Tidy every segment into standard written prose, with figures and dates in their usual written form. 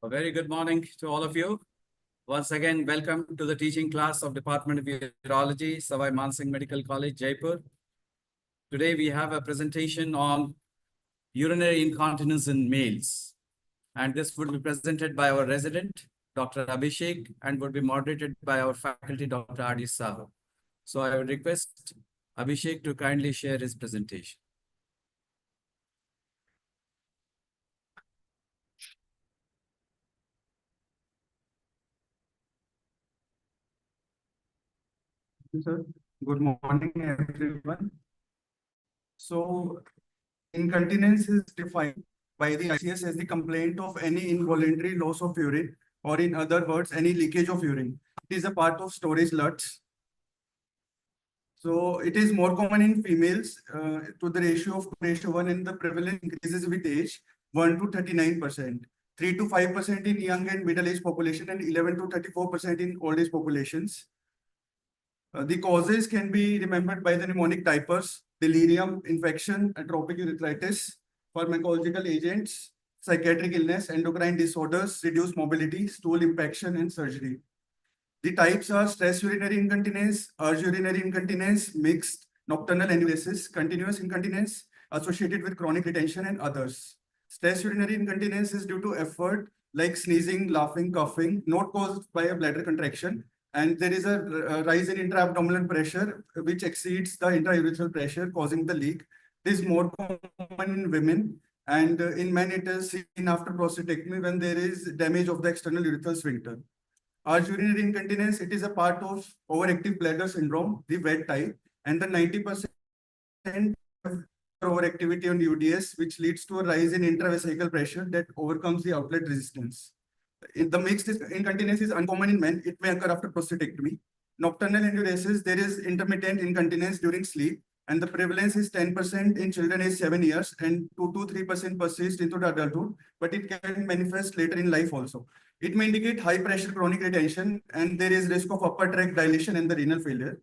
A very good morning to all of you. Once again, welcome to the teaching class of Department of Urology, Savai Mansingh Medical College, Jaipur. Today we have a presentation on urinary incontinence in males. And this would be presented by our resident, Dr. Abhishek, and would be moderated by our faculty, Dr. R.D. Sahu. So I would request Abhishek to kindly share his presentation. Sir. Good morning, everyone. So, incontinence is defined by the ICS as the complaint of any involuntary loss of urine, or in other words, any leakage of urine. It is a part of storage LUTs. So, it is more common in females to the ratio of 2:1, and the prevalence increases with age 1 to 39%, 3 to 5% in young and middle-aged population, and 11 to 34% in old-age populations. The causes can be remembered by the pneumonic diapers, delirium, infection, atrophic urethritis, pharmacological agents, psychiatric illness, endocrine disorders, reduced mobility, stool impaction, and surgery. The types are stress urinary incontinence, urge urinary incontinence, mixed, nocturnal enuresis, continuous incontinence associated with chronic retention, and others. Stress urinary incontinence is due to effort like sneezing, laughing, coughing, not caused by a bladder contraction, and there is a rise in intra-abdominal pressure which exceeds the intraurethral pressure, causing the leak. It is more common in women, and in men it is seen after prostatectomy when there is damage of the external urethral sphincter. Urge urinary incontinence, it is a part of overactive bladder syndrome, the wet type, and the 90% overactivity on UDS, which leads to a rise in intravesical pressure that overcomes the outlet resistance. The mixed incontinence is uncommon in men. It may occur after prostatectomy. Nocturnal enuresis, there is intermittent incontinence during sleep, and the prevalence is 10% in children aged 7 years, and 2 to 3% persists into the adulthood, but it can manifest later in life also. It may indicate high pressure chronic retention, and there is risk of upper tract dilation and the renal failure.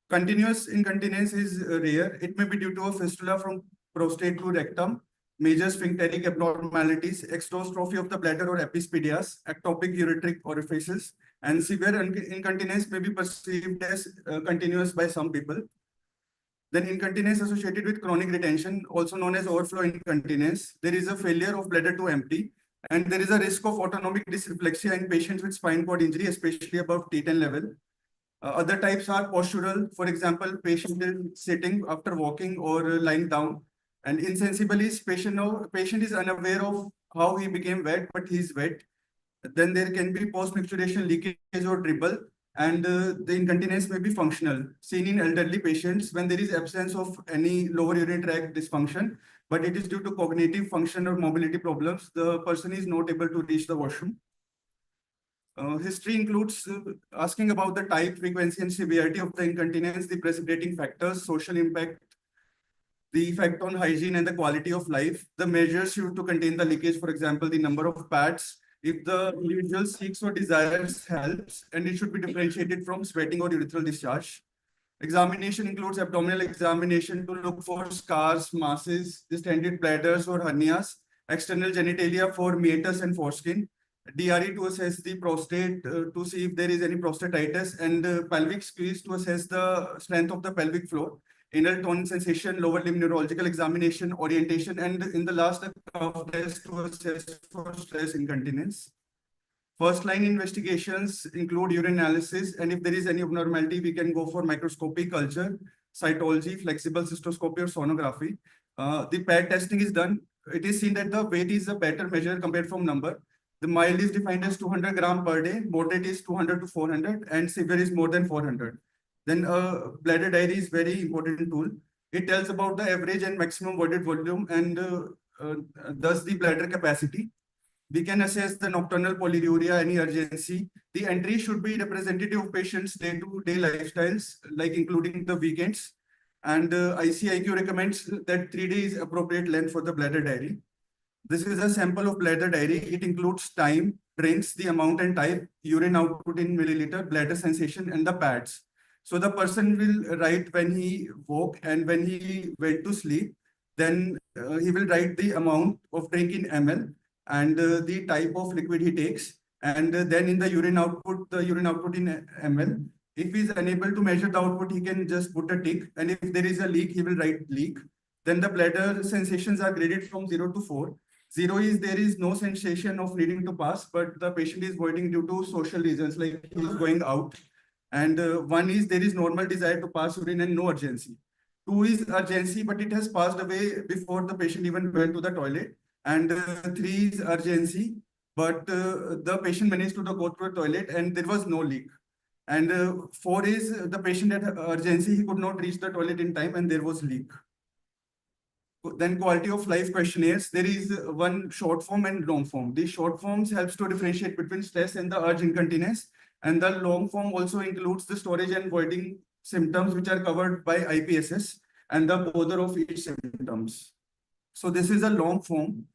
Continuous incontinence is rare. It may be due to a fistula from prostate to rectum, major sphincteric abnormalities, exostrophy of the bladder or epispadias, ectopic ureteric orifices, and severe incontinence may be perceived as continuous by some people. Then incontinence associated with chronic retention, also known as overflow incontinence. There is a failure of bladder to empty, and there is a risk of autonomic dysreflexia in patients with spine cord injury, especially above T10 level. Other types are postural. For example, patient is sitting after walking or lying down. And insensible is patient is unaware of how he became wet, but he's wet. Then there can be post-micturition leakage or dribble, and the incontinence may be functional, seen in elderly patients when there is absence of any lower urinary tract dysfunction, but it is due to cognitive function or mobility problems. The person is not able to reach the washroom. History includes asking about the type, frequency, and severity of the incontinence, the precipitating factors, social impact, the effect on hygiene and the quality of life, the measures used to contain the leakage, for example, the number of pads, if the individual seeks or desires helps, and it should be differentiated from sweating or urethral discharge. Examination includes abdominal examination to look for scars, masses, distended bladders or hernias, external genitalia for meatus and foreskin, DRE to assess the prostate to see if there is any prostatitis, and pelvic squeeze to assess the strength of the pelvic floor, anal tone sensation, lower limb neurological examination, orientation, and in the last, a cuff test to assess for stress incontinence. First line investigations include urine analysis, and if there is any abnormality, we can go for microscopy, culture, cytology, flexible cystoscopy, or sonography. The pad testing is done. It is seen that the weight is a better measure compared from number. The mild is defined as 200 grams per day, moderate is 200 to 400, and severe is more than 400. Then bladder diary is very important tool. It tells about the average and maximum voided volume, and thus the bladder capacity. We can assess the nocturnal polyuria, any urgency. The entry should be representative of patients' day-to-day lifestyles, like including the weekends. And ICIQ recommends that 3 days appropriate length for the bladder diary. This is a sample of bladder diary. It includes time, drinks, the amount and type, urine output in milliliter, bladder sensation, and the pads. So the person will write when he woke and when he went to sleep. Then he will write the amount of drink in ml. and the type of liquid he takes. And then in the urine output in ml. If he is unable to measure the output, he can just put a tick. And if there is a leak, he will write leak. Then the bladder sensations are graded from 0 to 4. 0 is there is no sensation of needing to pass, but the patient is voiding due to social reasons, like he is going out. And 1 is there is normal desire to pass urine and no urgency. 2 is urgency, but it has passed away before the patient even went to the toilet. And 3 is urgency, but the patient managed to go to the toilet and there was no leak. And 4 is the patient had urgency, he could not reach the toilet in time and there was leak. Then quality of life questionnaires, there is one short form and long form. The short forms helps to differentiate between stress and the urge incontinence. And the long form also includes the storage and voiding symptoms which are covered by IPSS and the bother of each symptoms. So this is a long form.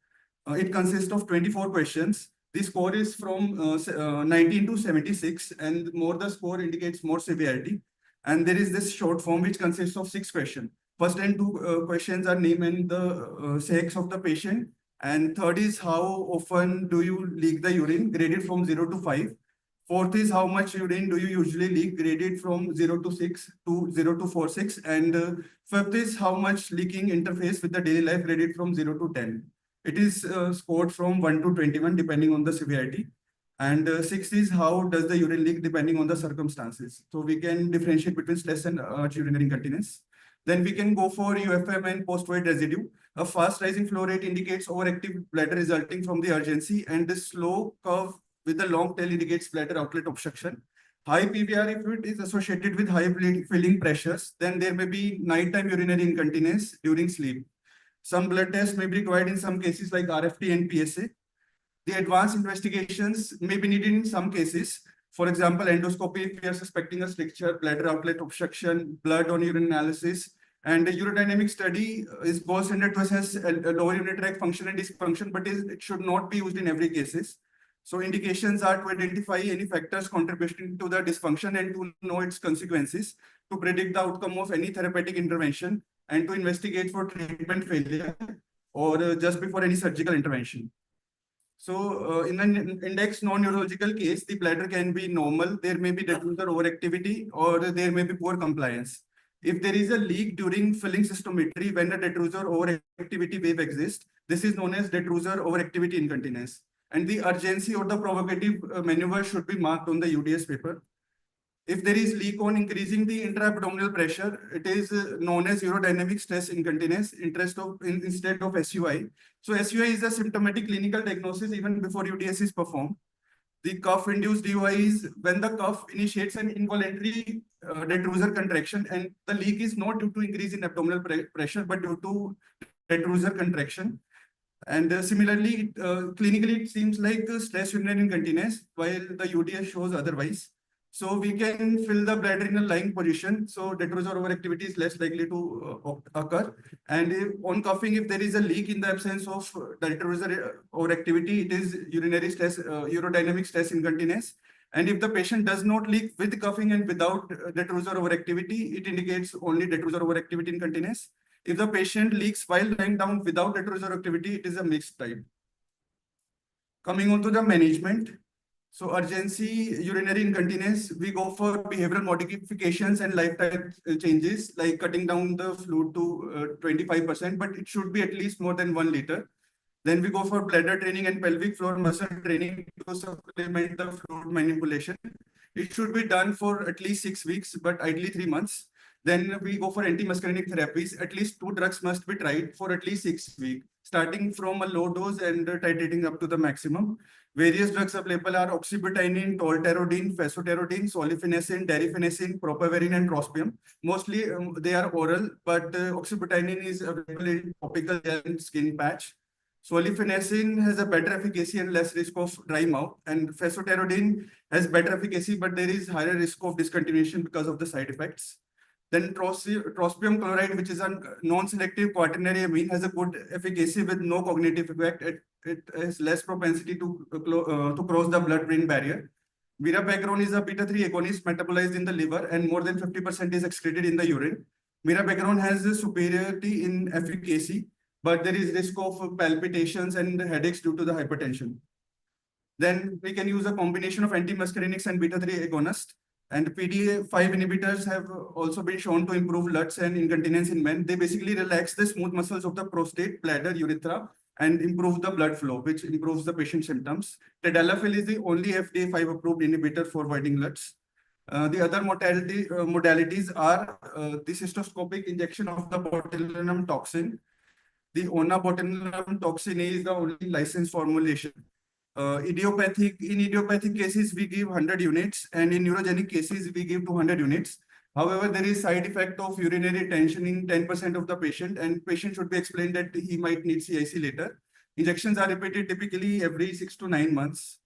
It consists of 24 questions. The score is from 19 to 76, and more the score indicates more severity. And there is this short form which consists of 6 questions. First and 2 questions are name and the sex of the patient. And third is how often do you leak the urine, graded from 0 to 5. Fourth is how much urine do you usually leak, graded from 0 to 6 to 0 to 46. And fifth is how much leaking interface with the daily life, graded from 0 to 10. It is scored from 1 to 21 depending on the severity. And sixth is how does the urine leak depending on the circumstances. So we can differentiate between stress and urinary incontinence. Then we can go for UFM and post-void residue. A fast rising flow rate indicates overactive bladder resulting from the urgency, and the slow curve with the long tail indicates bladder outlet obstruction. High PVR, if it is associated with high filling pressures, then there may be nighttime urinary incontinence during sleep. Some blood tests may be required in some cases like RFT and PSA. The advanced investigations may be needed in some cases. For example, endoscopy if we are suspecting a stricture, bladder outlet obstruction, blood on urine analysis. And the urodynamic study is gold standard to assess a lower urinary tract function and dysfunction, but it should not be used in every cases. So indications are to identify any factors contributing to the dysfunction and to know its consequences, to predict the outcome of any therapeutic intervention, and to investigate for treatment failure or just before any surgical intervention. So in an index non-neurological case, the bladder can be normal. There may be detrusor overactivity or there may be poor compliance. If there is a leak during filling cystometry when a detrusor overactivity wave exists, this is known as detrusor overactivity incontinence. And the urgency or the provocative maneuver should be marked on the UDS paper. If there is leak on increasing the intra-abdominal pressure, it is known as urodynamic stress incontinence instead of SUI. So SUI is a symptomatic clinical diagnosis even before UDS is performed. The cuff-induced DUI is when the cuff initiates an involuntary detrusor contraction, and the leak is not due to increase in abdominal pressure, but due to detrusor contraction. And similarly, clinically, it seems like stress urinary incontinence, while the UDS shows otherwise. So we can fill the bladder in a lying position. So detrusor overactivity is less likely to occur. And on cuffing, if there is a leak in the absence of detrusor overactivity, it is urinary stress, urodynamic stress incontinence. And if the patient does not leak with cuffing and without detrusor overactivity, it indicates only detrusor overactivity incontinence. If the patient leaks while lying down without detrusor activity, it is a mixed type. Coming on to the management. So urgency urinary incontinence, we go for behavioral modifications and lifestyle changes like cutting down the fluid to 25%, but it should be at least more than 1 liter. Then we go for bladder training and pelvic floor muscle training to supplement the fluid manipulation. It should be done for at least 6 weeks, but ideally 3 months. Then we go for antimuscarinic therapies. At least 2 drugs must be tried for at least 6 weeks, starting from a low dose and titrating up to the maximum. Various drugs available are oxybutynin, tolterodine, fesoterodine, solifenacin, derifenacin, propavarin, and trospium. Mostly they are oral, but oxybutynin is available in topical and skin patch. Solifenacin has a better efficacy and less risk of dry mouth, and fesoterodine has better efficacy, but there is higher risk of discontinuation because of the side effects. Then trospium chloride, which is a non-selective quaternary amine, has a good efficacy with no cognitive effect. It has less propensity to cross the blood-brain barrier. Mirabegron is a beta-3 agonist metabolized in the liver, and more than 50% is excreted in the urine. Mirabegron has a superiority in efficacy, but there is risk of palpitations and headaches due to the hypertension. Then we can use a combination of antimuscarinics and beta-3 agonist. And PDE5 inhibitors have also been shown to improve LUTs and incontinence in men. They basically relax the smooth muscles of the prostate, bladder, urethra, and improve the blood flow, which improves the patient symptoms. Tadalafil is the only FDA-5 approved inhibitor for avoiding LUTs. The other modalities are the cystoscopic injection of the botulinum toxin. The ONA botulinum toxin is the only licensed formulation. In idiopathic cases, we give 100 units, and in neurogenic cases, we give 200 units. However, there is side effect of urinary tension in 10% of the patient, and patient should be explained that he might need CIC later. Injections are repeated typically every 6 to 9 months.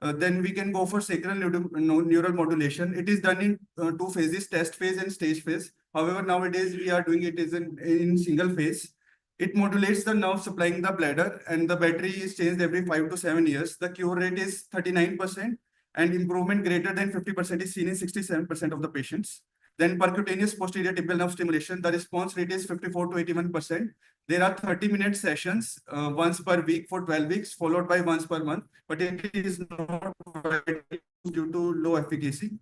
Then we can go for sacral neural modulation. It is done in 2 phases, test phase and stage phase. However, nowadays we are doing it in single phase. It modulates the nerve supplying the bladder, and the battery is changed every 5 to 7 years. The cure rate is 39%, and improvement greater than 50% is seen in 67% of the patients. Then percutaneous posterior tibial nerve stimulation, the response rate is 54 to 81%. There are 30-minute sessions once per week for 12 weeks, followed by once per month, but it is not due to low efficacy.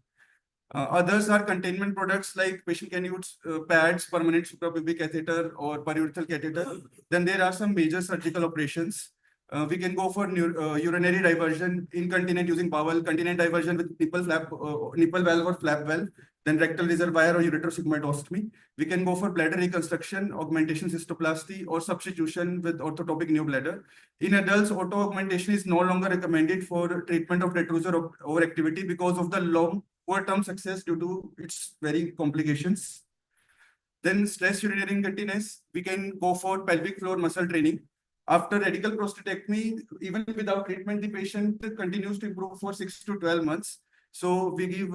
Others are containment products like patient can use pads, permanent suprapubic catheter, or periurethral catheter. Then there are some major surgical operations. We can go for urinary diversion, incontinent using bowel, continent diversion with nipple valve or flap valve, then rectal reservoir or ureterosigmoidostomy. We can go for bladder reconstruction, augmentation cystoplasty, or substitution with orthotopic new bladder. In adults, auto augmentation is no longer recommended for treatment of detrusor overactivity because of the long poor-term success due to its very complications. Then stress urinary incontinence, we can go for pelvic floor muscle training. After radical prostatectomy, even without treatment, the patient continues to improve for 6 to 12 months. So we give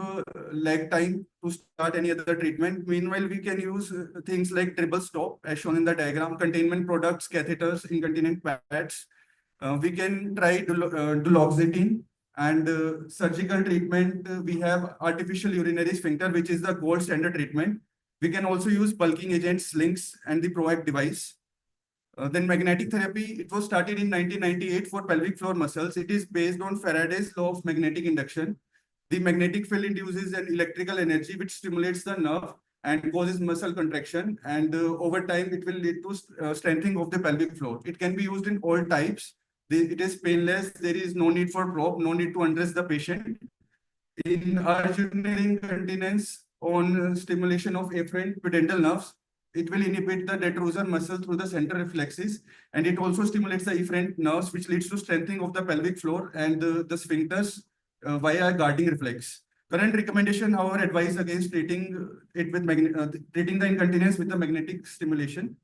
lag time to start any other treatment. Meanwhile, we can use things like triple stop, as shown in the diagram, containment products, catheters, incontinent pads. We can try duloxetine. And surgical treatment, we have artificial urinary sphincter, which is the gold standard treatment. We can also use bulking agents, slings, and the PROACT device. Then magnetic therapy, it was started in 1998 for pelvic floor muscles. It is based on Faraday's law of magnetic induction. The magnetic field induces an electrical energy which stimulates the nerve and causes muscle contraction. And over time, it will lead to strengthening of the pelvic floor. It can be used in all types. It is painless. There is no need for probe, no need to undress the patient. In urinary incontinence, on stimulation of afferent pudendal nerves, it will inhibit the detrusor muscle through the center reflexes, and it also stimulates the efferent nerves, which leads to strengthening of the pelvic floor and the sphincters via guarding reflex. Current recommendation, however, advise against treating it with treating the incontinence with the magnetic stimulation.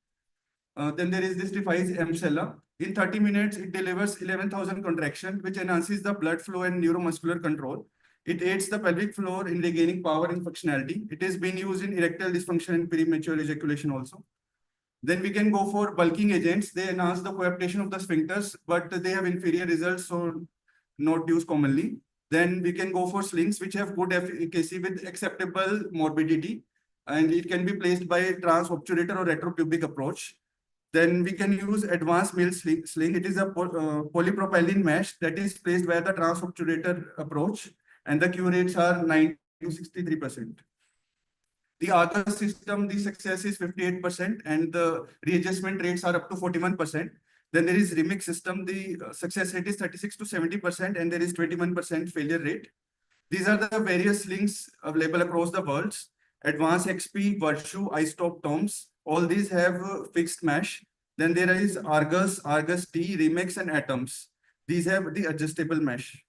Then there is this device, MCELA. In 30 minutes, it delivers 11,000 contractions, which enhances the blood flow and neuromuscular control. It aids the pelvic floor in regaining power and functionality. It is being used in erectile dysfunction and premature ejaculation also. Then we can go for bulking agents. They enhance the coaptation of the sphincters, but they have inferior results, so not used commonly. Then we can go for slings, which have good efficacy with acceptable morbidity, and it can be placed by transobturator or retropubic approach. Then we can use advanced male sling. It is a polypropylene mesh that is placed via the transobturator approach, and the cure rates are 9 to 63%. The Argus system, the success is 58%, and the readjustment rates are up to 41%. Then there is Remix system, the success rate is 36 to 70%, and there is 21% failure rate. These are the various slings available across the world. Advanced XP, Virtue, iStop, Toms, all these have fixed mesh. Then there is Argus, Argus T, Remix, and Atoms. These have the adjustable mesh.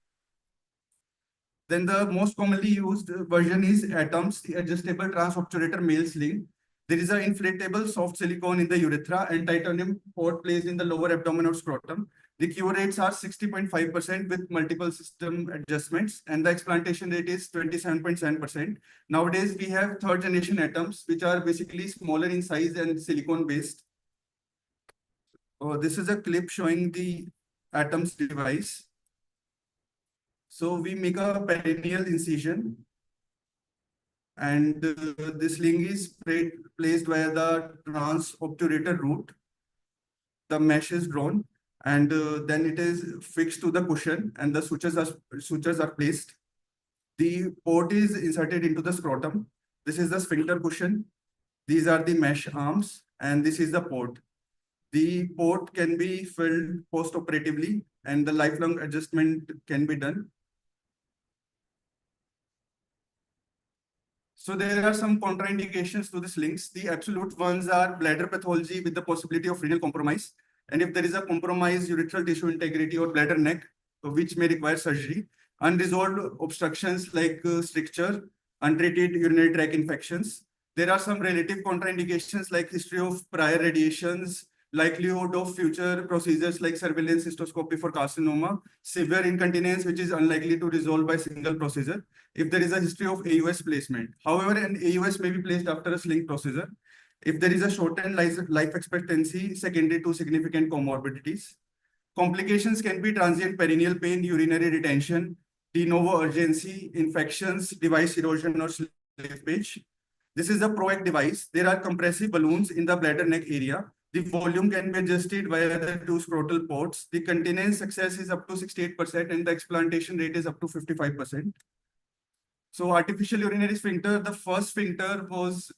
Then the most commonly used version is Atoms, the adjustable transobturator male sling. There is an inflatable soft silicone in the urethra and titanium port placed in the lower abdomen or scrotum. The cure rates are 60.5% with multiple system adjustments, and the explantation rate is 27.7%. Nowadays, we have third generation Atoms, which are basically smaller in size and silicone based. This is a clip showing the Atoms device. So we make a perineal incision, and this sling is placed via the transobturator route. the mesh is drawn, and then it is fixed to the cushion, and the sutures are placed. The port is inserted into the scrotum. This is the sphincter cushion. These are the mesh arms, and this is the port. The port can be filled post-operatively, and the lifelong adjustment can be done. So there are some contraindications to these links. The absolute ones are bladder pathology with the possibility of renal compromise. And if there is a compromised urethral tissue integrity or bladder neck, which may require surgery, unresolved obstructions like stricture, untreated urinary tract infections. There are some relative contraindications like history of prior radiations, likelihood of future procedures like surveillance cystoscopy for carcinoma, severe incontinence, which is unlikely to resolve by single procedure, if there is a history of AUS placement. However, an AUS may be placed after a sling procedure if there is a shortened life expectancy secondary to significant comorbidities. Complications can be transient perineal pain, urinary retention, de novo urgency, infections, device erosion, or slippage. This is a PROACT device. There are compressive balloons in the bladder neck area. The volume can be adjusted via the two scrotal ports. The continence success is up to 68% and the explantation rate is up to 55%. So artificial urinary sphincter, the first sphincter was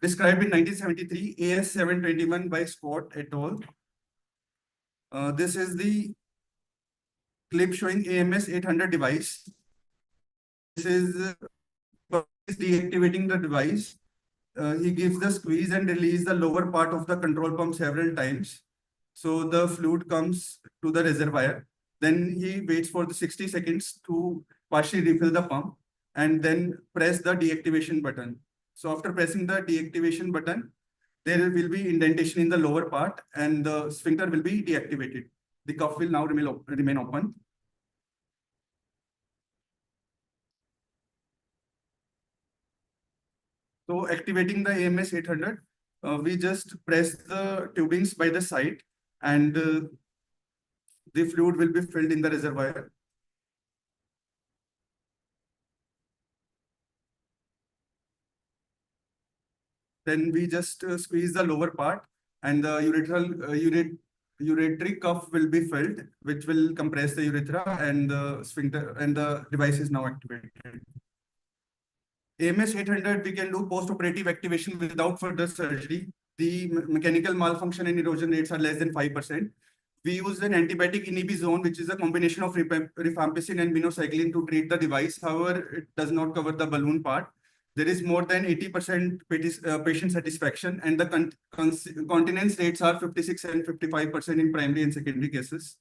described in 1973, AS721 by Scott et al. This is the clip showing AMS 800 device. This is deactivating the device. He gives the squeeze and release the lower part of the control pump several times. So the fluid comes to the reservoir. Then he waits for the 60 seconds to partially refill the pump and then press the deactivation button. So after pressing the deactivation button, there will be indentation in the lower part and the sphincter will be deactivated. The cuff will now remain open. So activating the AMS 800, we just press the tubings by the side and the fluid will be filled in the reservoir. Then we just squeeze the lower part and the ureteric cuff will be filled, which will compress the urethra and the sphincter, and the device is now activated. AMS 800, we can do post-operative activation without further surgery. The mechanical malfunction and erosion rates are less than 5%. We use an antibiotic inhibizone, which is a combination of rifampicin and minocycline to treat the device. However, it does not cover the balloon part. There is more than 80% patient satisfaction, and the continence rates are 56 and 55% in primary and secondary cases.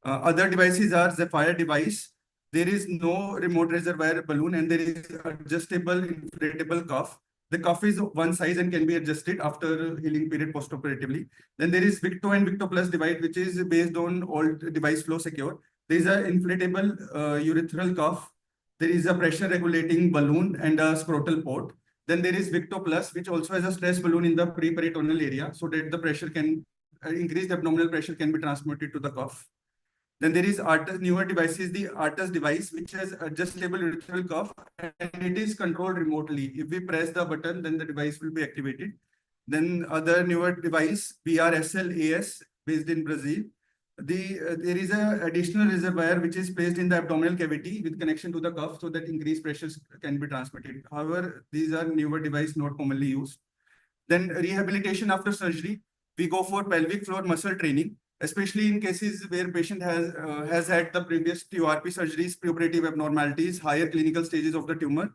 Other devices are Zephyr device. There is no remote reservoir balloon, and there is adjustable inflatable cuff. The cuff is one size and can be adjusted after healing period postoperatively. Then there is Victo and Victo Plus device, which is based on old device flow secure. There is an inflatable urethral cuff. There is a pressure regulating balloon and a scrotal port. Then there is Victo Plus, which also has a stress balloon in the pre-peritoneal area so that the pressure can, increased abdominal pressure can be transmitted to the cuff. Then there is Artus, newer devices, the Artus device, which has adjustable urethral cuff and it is controlled remotely. If we press the button, then the device will be activated. Then other newer device, BRSL-AS, based in Brazil. There is an additional reservoir which is placed in the abdominal cavity with connection to the cuff so that increased pressures can be transmitted. However, these are newer devices not commonly used. Then rehabilitation after surgery, we go for pelvic floor muscle training, especially in cases where patient has had the previous TURP surgeries, preoperative abnormalities, higher clinical stages of the tumor.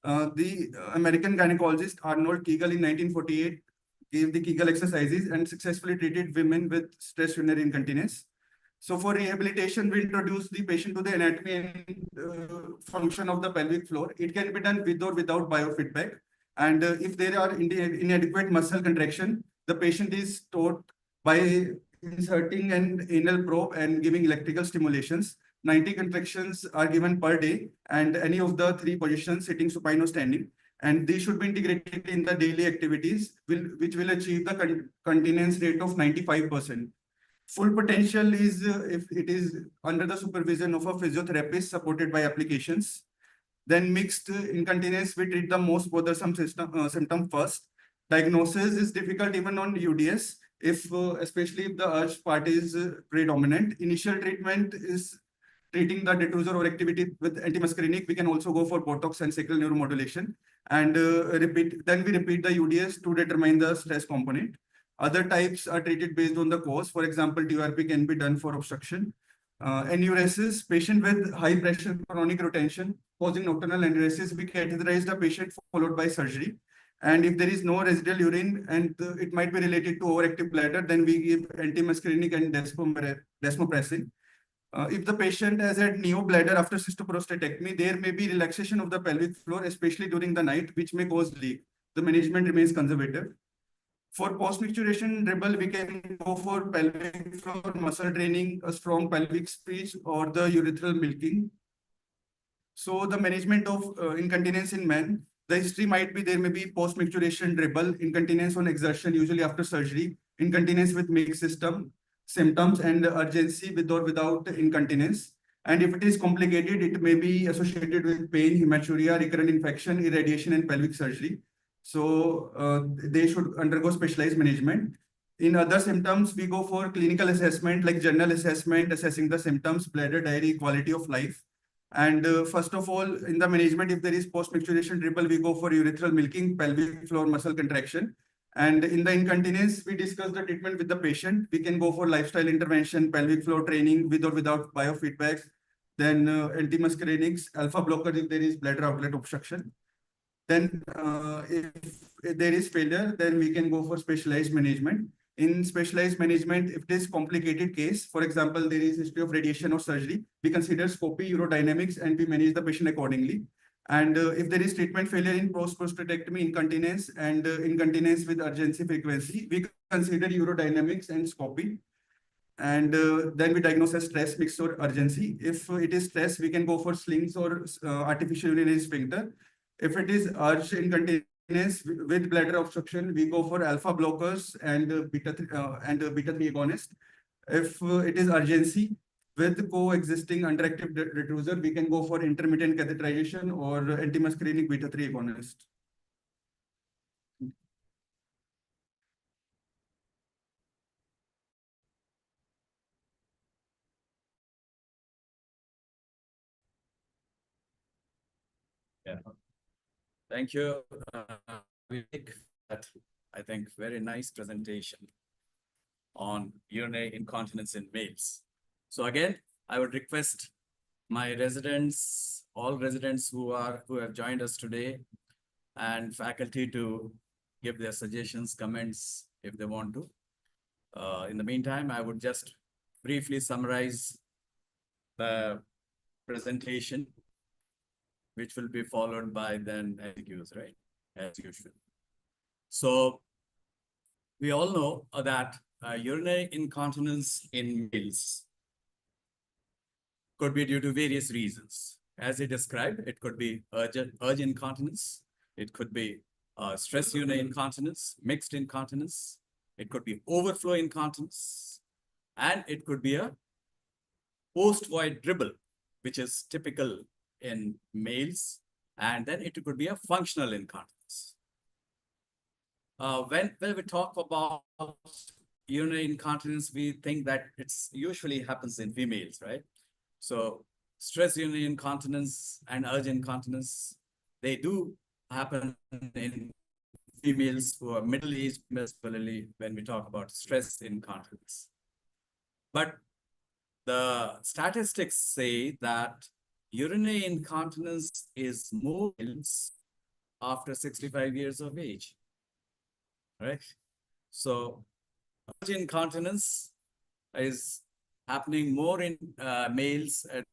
The American gynecologist Arnold Kegel in 1948 gave the Kegel exercises and successfully treated women with stress urinary incontinence. So for rehabilitation, we introduce the patient to the anatomy and function of the pelvic floor. It can be done with or without biofeedback. And if there are inadequate muscle contraction, the patient is taught by inserting an anal probe and giving electrical stimulations. 90 contractions are given per day and any of the three positions, sitting, supine or standing. And they should be integrated in the daily activities, which will achieve the continence rate of 95%. Full potential is if it is under the supervision of a physiotherapist supported by applications. Then mixed incontinence, we treat the most bothersome symptom first. Diagnosis is difficult even on UDS. if especially if the urge part is predominant. Initial treatment is treating the detrusor overactivity with antimuscarinic. We can also go for Botox and sacral neuromodulation, and Then we repeat the UDS to determine the stress component. Other types are treated based on the cause. For example, DRP can be done for obstruction. Enuresis, patient with high pressure chronic retention causing nocturnal enuresis, we categorize the patient followed by surgery. And if there is no residual urine and it might be related to overactive bladder, then we give antimuscarinic and desmopressin. If the patient has had neobladder after cystoprostatectomy, there may be relaxation of the pelvic floor, especially during the night, which may cause leak. The management remains conservative. For post-micturition dribble, we can go for pelvic floor muscle training, a strong pelvic speech, or the urethral milking. So the management of incontinence in men, the history might be there may be post-micturition dribble, incontinence on exertion, usually after surgery, incontinence with mixed system, symptoms, and urgency with or without incontinence. And if it is complicated, it may be associated with pain, hematuria, recurrent infection, irradiation, and pelvic surgery. So they should undergo specialized management. In other symptoms, we go for clinical assessment like general assessment, assessing the symptoms, bladder, diary, quality of life. And first of all, in the management, if there is post-micturition dribble, we go for urethral milking, pelvic floor muscle contraction. And in the incontinence, we discuss the treatment with the patient. We can go for lifestyle intervention, pelvic floor training with or without biofeedbacks, then antimuscarinics, alpha blocker if there is bladder outlet obstruction. Then if there is failure, then we can go for specialized management. In specialized management, if it is complicated case, for example, there is history of radiation or surgery, we consider scopy, urodynamics, and we manage the patient accordingly. And if there is treatment failure in post-prostatectomy, incontinence, and incontinence with urgency frequency, we consider urodynamics and scopy. And then we diagnose as stress, mixed, or urgency. If it is stress, we can go for slings or artificial urinary sphincter. If it is urge incontinence with bladder obstruction, we go for alpha blockers and beta 3 agonist. If it is urgency with coexisting underactive detrusor, we can go for intermittent catheterization or antimuscarinic beta 3 agonist. Yeah. Thank you, Abhishek. That, I think, very nice presentation on urinary incontinence in males. So again, I would request my residents, all residents who have joined us today, and faculty to give their suggestions, comments if they want to. In the meantime, I would just briefly summarize the presentation, which will be followed by then FAQs, right? As usual. So we all know that urinary incontinence in males could be due to various reasons. As he described, it could be urge incontinence. It could be stress urinary incontinence, mixed incontinence. It could be overflow incontinence. And it could be a post-void dribble, which is typical in males. And then it could be a functional incontinence. When we talk about urinary incontinence, we think that it's usually happens in females, right? So stress urinary incontinence and urge incontinence, they do happen in females who are middle-aged, particularly when we talk about stress incontinence. But the statistics say that urinary incontinence is more after 65 years of age, right? So urge incontinence is happening more in males at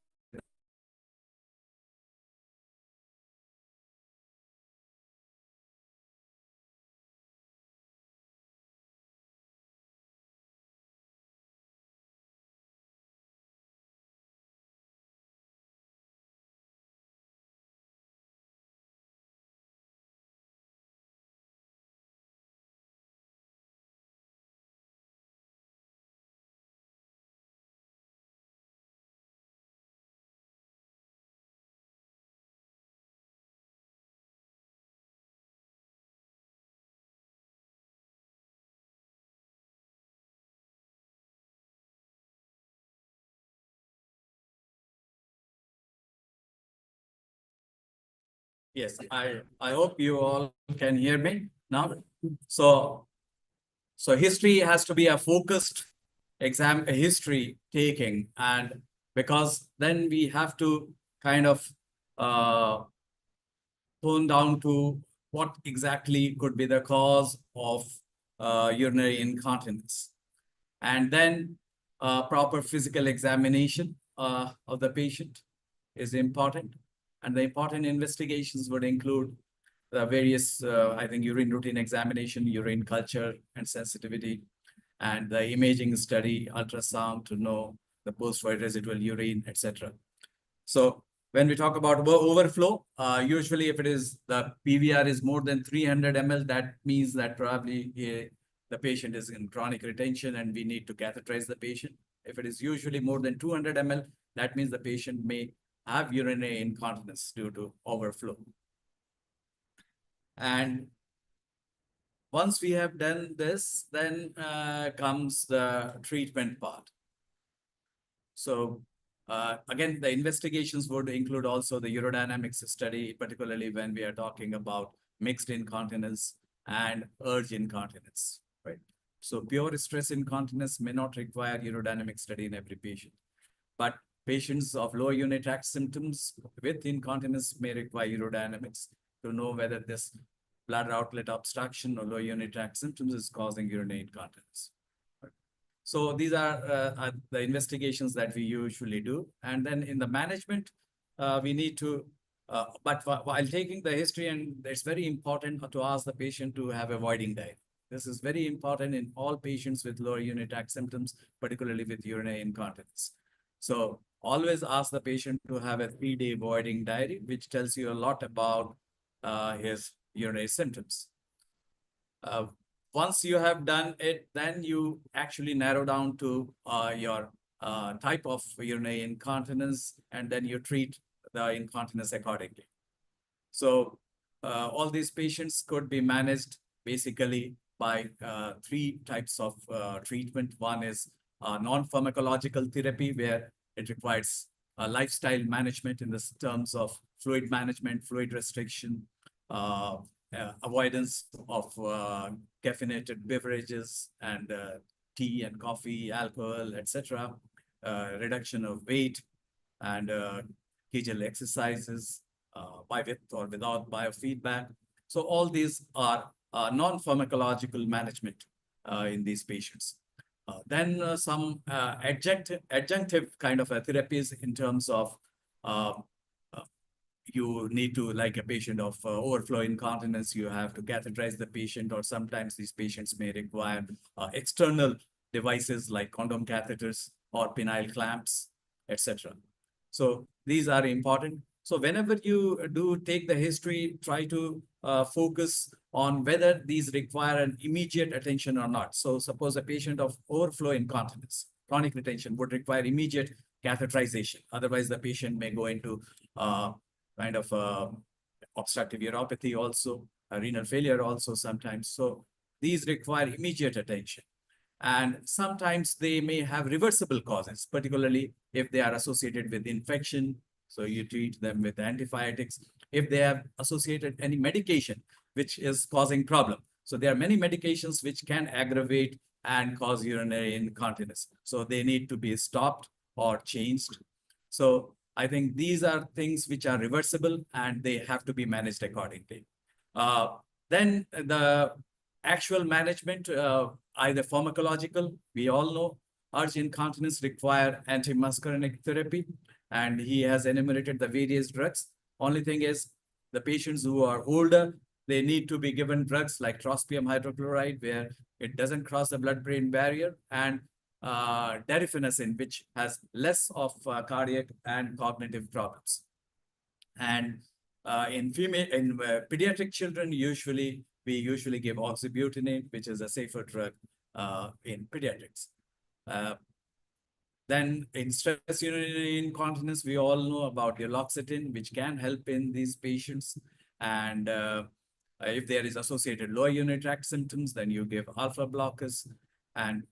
Yes, I hope you all can hear me now. So, so history has to be a focused exam, a history taking, and because then we have to kind of uh, tone down to what exactly could be the cause of urinary incontinence. And then proper physical examination of the patient is important. And the important investigations would include the various, I think, urine routine examination, urine culture and sensitivity, and the imaging study, ultrasound to know the post-void residual urine, etc. So when we talk about overflow, usually if it is the PVR is more than 300 ml, that means that probably the patient is in chronic retention and we need to catheterize the patient. If it is usually more than 200 ml, that means the patient may have urinary incontinence due to overflow. And once we have done this, then comes the treatment part. So again, the investigations would include also the urodynamics study, particularly when we are talking about mixed incontinence and urge incontinence, right? So pure stress incontinence may not require urodynamic study in every patient, but patients of lower urinary tract symptoms with incontinence may require urodynamics to know whether this bladder outlet obstruction or lower urinary tract symptoms is causing urinary incontinence. So these are the investigations that we usually do. And then in the management, we need to, but while taking the history, and it's very important to ask the patient to have a voiding diary. This is very important in all patients with lower urinary tract symptoms, particularly with urinary incontinence. So always ask the patient to have a 3-day voiding diary, which tells you a lot about his urinary symptoms. Once you have done it, then you actually narrow down to your type of urinary incontinence, and then you treat the incontinence accordingly. So all these patients could be managed basically by 3 types of treatment. One is non-pharmacological therapy, where it requires lifestyle management in the terms of fluid management, fluid restriction, uh, avoidance of caffeinated beverages and tea and coffee, alcohol, etc., reduction of weight, and Kegel exercises by with or without biofeedback. So all these are non-pharmacological management in these patients. Then some adjunctive kind of therapies in terms of uh, uh, you need to, like a patient of overflow incontinence, you have to catheterize the patient, or sometimes these patients may require external devices like condom catheters or penile clamps, etc. So these are important. So whenever you do take the history, try to focus on whether these require an immediate attention or not. So suppose a patient of overflow incontinence, chronic retention would require immediate catheterization. Otherwise, the patient may go into kind of obstructive uropathy also, renal failure also sometimes. So these require immediate attention. And sometimes they may have reversible causes, particularly if they are associated with infection. So you treat them with antibiotics. If they have associated any medication which is causing problem. So there are many medications which can aggravate and cause urinary incontinence. So they need to be stopped or changed. So I think these are things which are reversible and they have to be managed accordingly. Then the actual management, either pharmacological, we all know urge incontinence require antimuscarinic therapy, and he has enumerated the various drugs. Only thing is, the patients who are older, they need to be given drugs like trospium hydrochloride, where it doesn't cross the blood-brain barrier, and derifenacin, which has less of cardiac and cognitive problems. And in pediatric children, we usually give oxybutynin, which is a safer drug in pediatrics. Then in stress urinary incontinence, we all know about duloxetine, which can help in these patients. And if there is associated lower urinary tract symptoms, then you give alpha blockers. And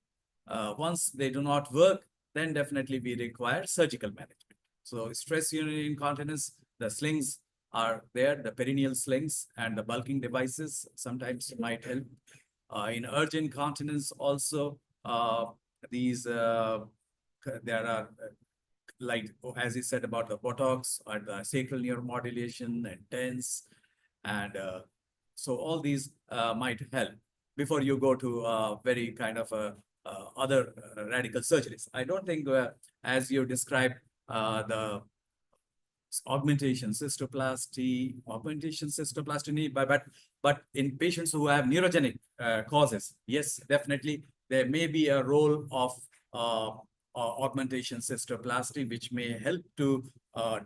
once they do not work, then definitely we require surgical management. So stress urinary incontinence, the slings are there. The perineal slings and the bulking devices sometimes might help. In urge incontinence also, these there are like as you said about the Botox or the sacral neuromodulation and TENS, and so all these might help before you go to very kind of other radical surgeries. I don't think, as you described, the augmentation cystoplasty, but in patients who have neurogenic causes, yes, definitely there may be a role of augmentation cystoplasty, which may help to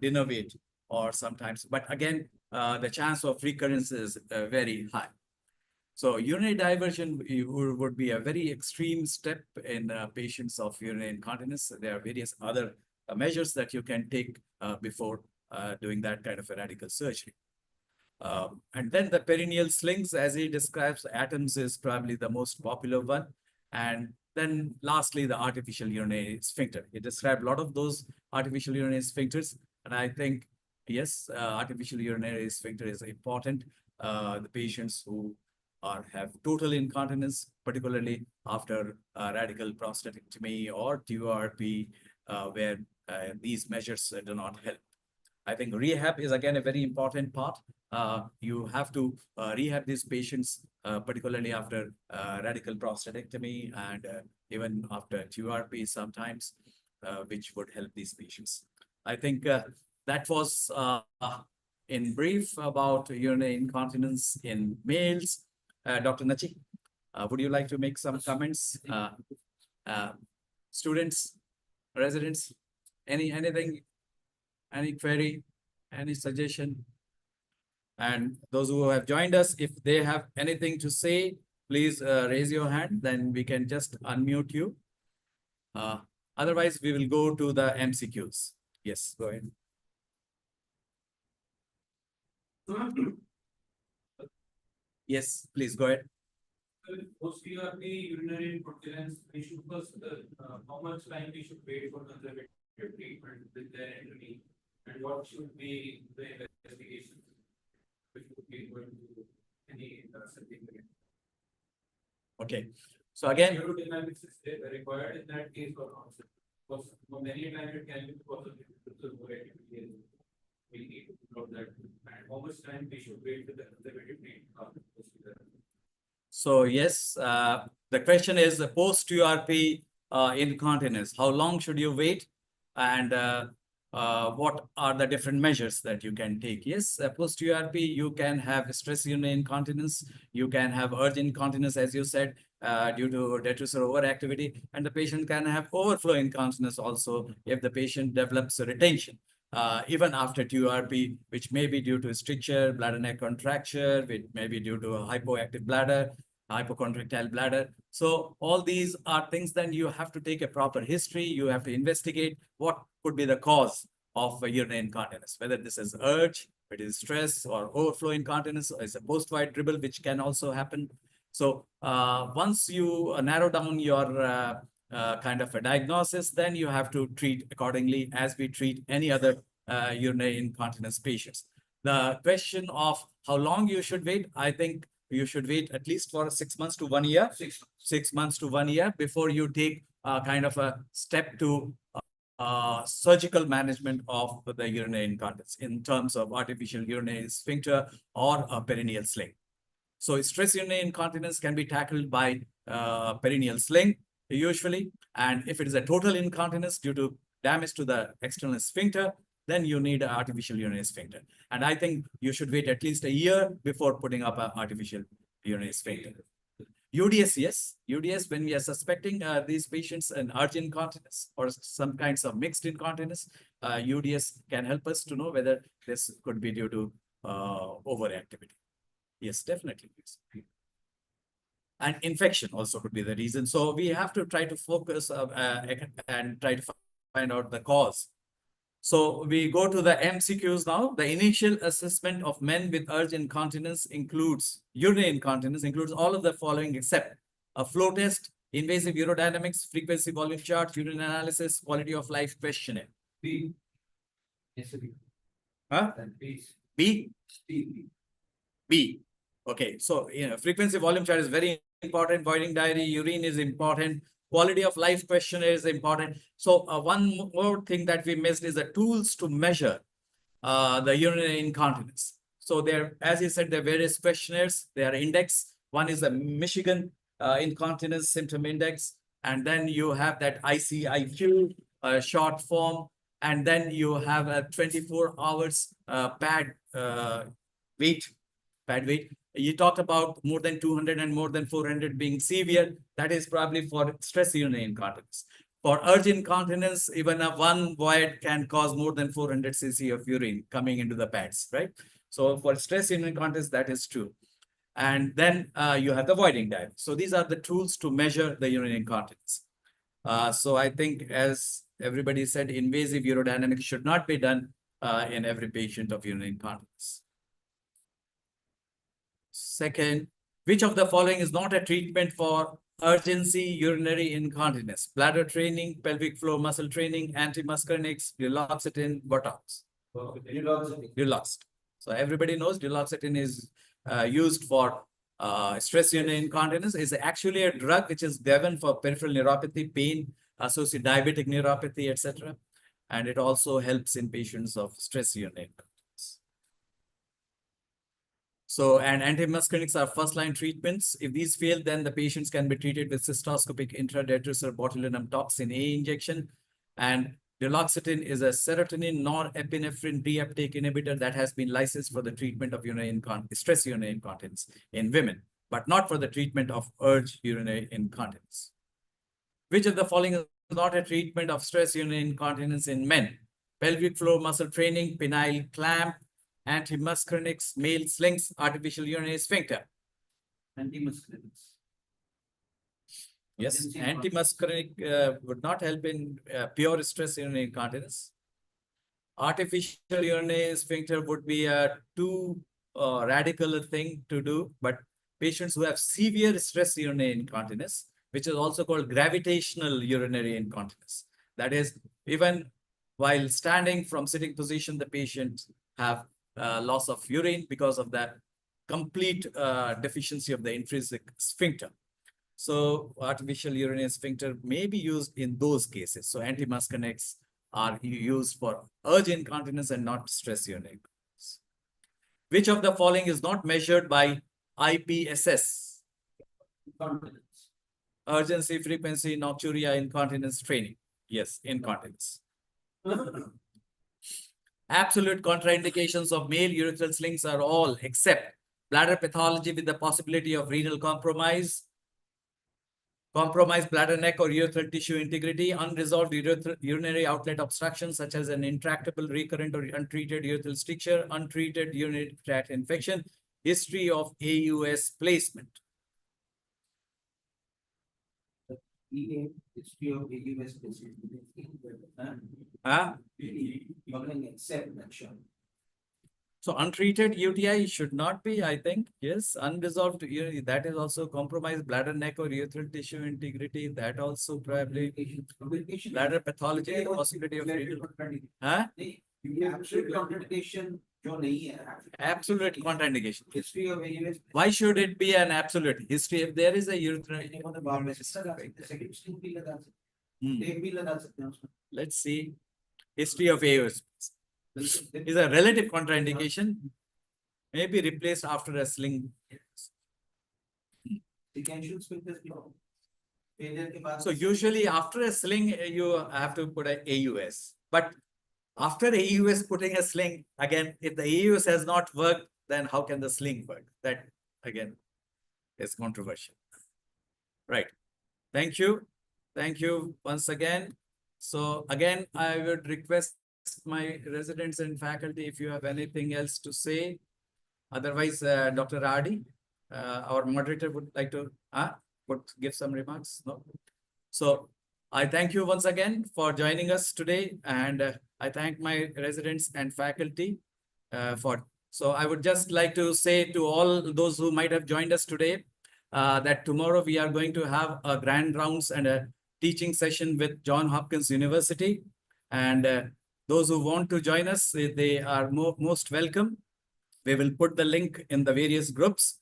denervate or sometimes, but again, the chance of recurrence is very high. So urinary diversion would be a very extreme step in patients of urinary incontinence. There are various other measures that you can take before doing that kind of a radical surgery. And then the perineal slings, as he describes, atoms is probably the most popular one. And then lastly, the artificial urinary sphincter. He described a lot of those artificial urinary sphincters. And I think, yes, artificial urinary sphincter is important. The patients who have total incontinence, particularly after radical prostatectomy or TURP, where these measures do not help. I think rehab is again a very important part. You have to rehab these patients, particularly after radical prostatectomy and even after TURP sometimes, which would help these patients. I think that was in brief about urinary incontinence in males. Dr. Nachi, would you like to make some comments? Students, residents, anything, any query, any suggestion? And those who have joined us, if they have anything to say, please raise your hand, then we can just unmute you. Otherwise, we will go to the MCQs. Yes, go ahead. Yes, please go ahead. Post-TURP urinary incontinence, we should first, how much time we should wait for conservative treatment with the entry, and what should be the investigation which would be going to any certificate? Okay, so again, Urodynamics is required in that case or not? Because for many times it can be possible to more activity. We need to know that, and how much time we should wait for the conservative treatment. So yes, the question is post-TURP incontinence. How long should you wait? And what are the different measures that you can take? Yes, post-TURP, you can have stress urinary incontinence. You can have urge incontinence, as you said, due to detrusor overactivity. And the patient can have overflow incontinence also if the patient develops a retention. Even after TURP, which may be due to stricture, bladder neck contracture, which may be due to a hypoactive bladder, hypocontractile bladder. So all these are things that you have to take a proper history. You have to investigate what could be the cause of urinary incontinence, whether this is urge, it is stress or overflow incontinence, or it's a post-void dribble, which can also happen. So once you narrow down your kind of a diagnosis, then you have to treat accordingly as we treat any other urinary incontinence patients. The question of how long you should wait, I think you should wait at least for 6 months to 1 year, 6 months to 1 year before you take kind of a step to surgical management of the urinary incontinence in terms of artificial urinary sphincter or a perineal sling. So stress urinary incontinence can be tackled by perineal sling usually. And if it is a total incontinence due to damage to the external sphincter, then you need an artificial urinary sphincter. And I think you should wait at least a year before putting up an artificial urinary sphincter. UDS, yes. UDS, when we are suspecting these patients an urge incontinence or some kinds of mixed incontinence, UDS can help us to know whether this could be due to overactivity. Yes, definitely. And infection also could be the reason. So we have to try to focus and try to find out the cause. So we go to the MCQs now. The initial assessment of men with urge incontinence includes, urinary incontinence includes all of the following except a flow test, invasive urodynamics, frequency volume chart, urine analysis, quality of life questionnaire. B. Yes, sir. Huh? B. B? B. Okay, so frequency volume chart is very important. Voiding diary, urine is important. Quality of life questionnaire is important. So one more thing that we missed is the tools to measure the urinary incontinence. So there, as you said, there are various questionnaires. They are indexed. One is the Michigan Incontinence Symptom Index, and then you have that ICIQ short form, and then you have a 24 hours pad weight. You talked about more than 200 and more than 400 being severe. That is probably for stress urinary incontinence. For urge incontinence, even a one void can cause more than 400 cc of urine coming into the pads, right? So for stress urinary incontinence, that is true. And then you have the voiding diary. So these are the tools to measure the urinary incontinence. So I think, as everybody said, invasive urodynamics should not be done in every patient of urinary incontinence. Second, which of the following is not a treatment for urgency urinary incontinence? Bladder training, pelvic floor muscle training, antimuscarinics, duloxetine, Botox. Duloxetine. So everybody knows duloxetine is used for stress urinary incontinence. Is actually a drug which is given for peripheral neuropathy, pain, associated diabetic neuropathy, etc. And it also helps in patients of stress urinary incontinence. So, and antimuscarinics are first-line treatments. If these fail, then the patients can be treated with cystoscopic intradetrusor botulinum toxin A injection. And duloxetine is a serotonin norepinephrine reuptake inhibitor that has been licensed for the treatment of stress urinary incontinence in women, but not for the treatment of urge urinary incontinence. Which of the following is not a treatment of stress urinary incontinence in men? Pelvic floor muscle training, penile clamp, antimuscarinics, male slings, artificial urinary sphincter. Antimuscarinics. Yes, antimuscarinic would not help in pure stress urinary incontinence. Artificial urinary sphincter would be a too radical thing to do, but patients who have severe stress urinary incontinence, which is also called gravitational urinary incontinence. That is, even while standing from sitting position, the patient have loss of urine because of that complete deficiency of the intrinsic sphincter. So artificial urinary sphincter may be used in those cases. So antimuscarinics are used for urge incontinence and not stress urinary incontinence. Which of the following is not measured by IPSS? Incontinence. Urgency, frequency, nocturia, incontinence training. Yes, incontinence. Absolute contraindications of male urethral slings are all except bladder pathology with the possibility of renal compromise, compromised bladder neck or urethral tissue integrity, unresolved urinary outlet obstruction such as an intractable, recurrent or untreated urethral stricture, untreated urinary tract infection, history of AUS placement. History of AUS placement. Except mention. So untreated UTI should not be, I think. Yes, unresolved UTI, that is also compromised bladder neck or urethral tissue integrity. That also probably bladder pathology, possibility of renal. Huh? Absolute contraindication जो नहीं है. Absolute contraindication. History of AUS. Why should it be an absolute history if there is a urethral? Let's see. History of AUS is a relative contraindication. May be replaced after a sling. So usually after a sling, you have to put an AUS. But after AUS putting a sling, again, if the AUS has not worked, then how can the sling work? That, again, is controversial. Right. Thank you. Thank you once again. So again, I would request my residents and faculty if you have anything else to say. Otherwise, Dr. Radi, our moderator, would like to give some remarks. No? So I thank you once again for joining us today, and I thank my residents and faculty for. So I would just like to say to all those who might have joined us today that tomorrow we are going to have a grand rounds and a teaching session with Johns Hopkins University, and those who want to join us, they are most welcome. We will put the link in the various groups.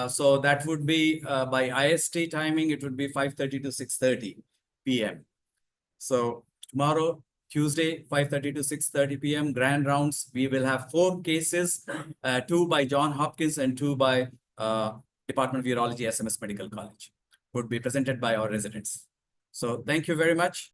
So that would be by IST timing, it would be 5:30 to 6:30 p.m. So tomorrow, Tuesday, 5:30 to 6:30 p.m. grand rounds. We will have 4 cases, 2 by John Hopkins and 2 by Department of Urology, SMS Medical College, would be presented by our residents. So thank you very much.